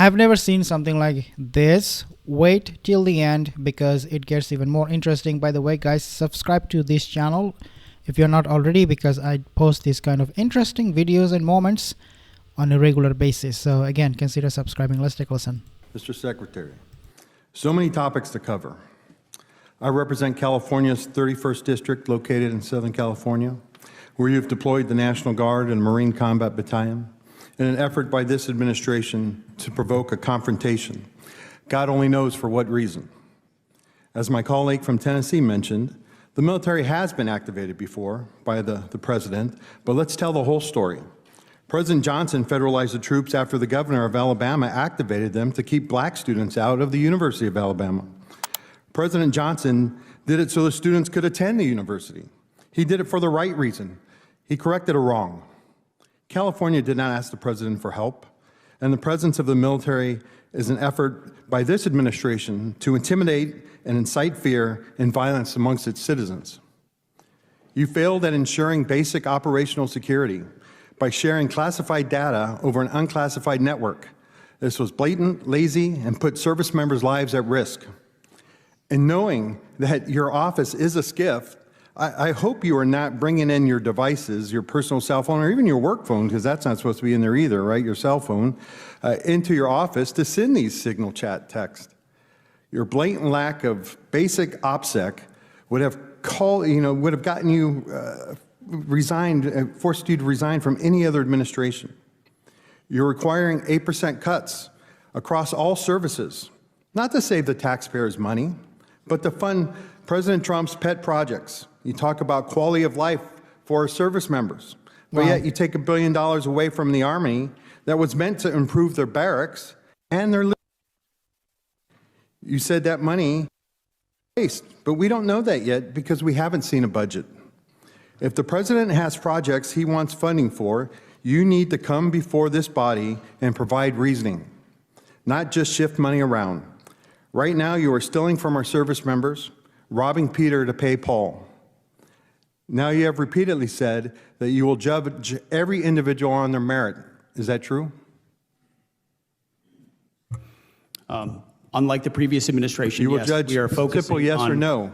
I've never seen something like this. Wait till the end because it gets even more interesting. By the way, guys, subscribe to this channel if you're not already, because I post these kind of interesting videos and moments on a regular basis. So again, consider subscribing. Let's take a listen. Mr. Secretary, so many topics to cover. I represent California's 31st District, located in Southern California, where you've deployed the National Guard and Marine Combat Battalion in an effort by this administration to provoke a confrontation. God only knows for what reason. As my colleague from Tennessee mentioned, the military has been activated before by the president, but let's tell the whole story. President Johnson federalized the troops after the governor of Alabama activated them to keep black students out of the University of Alabama. President Johnson did it so the students could attend the university. He did it for the right reason. He corrected a wrong. California did not ask the president for help, and the presence of the military is an effort by this administration to intimidate and incite fear and violence amongst its citizens. You failed at ensuring basic operational security by sharing classified data over an unclassified network. This was blatant, lazy, and put service members' lives at risk. And knowing that your office is a SCIF, I hope you are not bringing in your devices, your personal cell phone, or even your work phone, because that's not supposed to be in there either, right, your cell phone, into your office to send these signal chat texts. Your blatant lack of basic OPSEC would have gotten you forced you to resign from any other administration. You're requiring 8% cuts across all services, not to save the taxpayers money, but to fund President Trump's pet projects. You talk about quality of life for our service members, but yet you take $1 billion away from the Army that was meant to improve their barracks and their living. You said that money waste, but we don't know that yet because we haven't seen a budget. If the president has projects he wants funding for, you need to come before this body and provide reasoning, not just shift money around. Right now, you are stealing from our service members, robbing Peter to pay Paul. Now you have repeatedly said that you will judge every individual on their merit. Is that true? Unlike the previous administration, you will yes, judge we are focusing simple yes on, or no.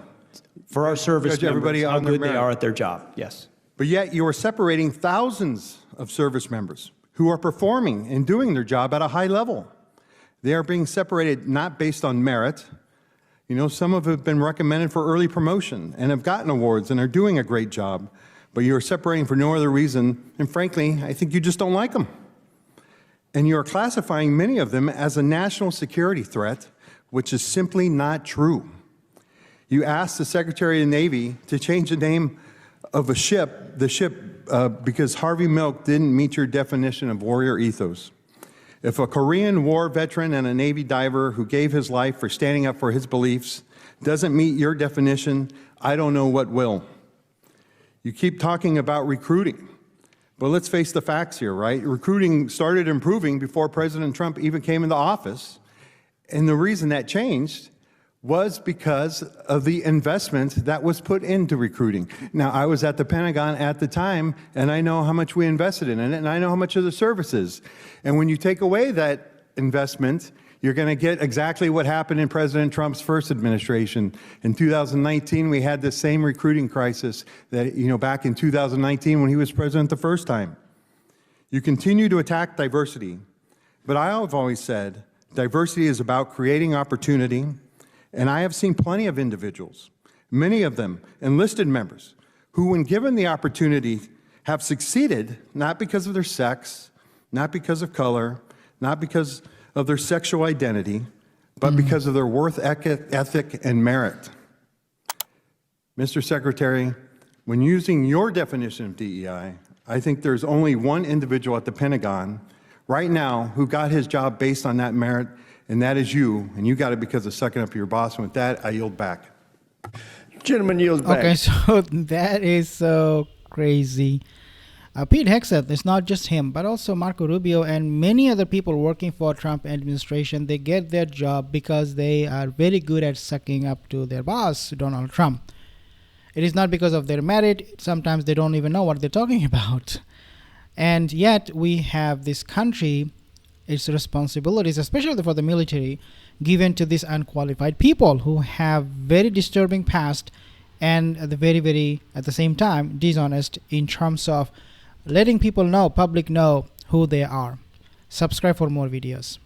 For our service Judge members, everybody how on their good they merit. are at their job, yes. But yet you are separating thousands of service members who are performing and doing their job at a high level. They are being separated not based on merit. You know, some of them have been recommended for early promotion and have gotten awards and are doing a great job, but you are separating for no other reason, and frankly, I think you just don't like them. And you are classifying many of them as a national security threat, which is simply not true. You asked the Secretary of the Navy to change the name of the ship, because Harvey Milk didn't meet your definition of warrior ethos. If a Korean War veteran and a Navy diver who gave his life for standing up for his beliefs doesn't meet your definition, I don't know what will. You keep talking about recruiting, but let's face the facts here, right? Recruiting started improving before President Trump even came into office, and the reason that changed was because of the investment that was put into recruiting. Now, I was at the Pentagon at the time, and I know how much we invested in it, and I know how much of the services. And when you take away that investment, you're going to get exactly what happened in President Trump's first administration. In 2019, we had the same recruiting crisis that, back in 2019 when he was president the first time. You continue to attack diversity, but I have always said diversity is about creating opportunity. And I have seen plenty of individuals, many of them enlisted members, who when given the opportunity have succeeded, not because of their sex, not because of color, not because of their sexual identity, but because of their worth ethic and merit. Mr. Secretary, when using your definition of DEI, I think there's only one individual at the Pentagon right now who got his job based on that merit, and that is you, and you got it because of sucking up your boss. And with that, I yield back. Gentleman yields back. Okay, so that is so crazy. Pete Hegseth, it's not just him, but also Marco Rubio and many other people working for Trump administration. They get their job because they are very good at sucking up to their boss, Donald Trump. It is not because of their merit. Sometimes they don't even know what they're talking about. And yet we have this country its responsibilities, especially for the military, given to these unqualified people who have very disturbing past and at the very at the same time dishonest in terms of letting people know, public know who they are. Subscribe for more videos.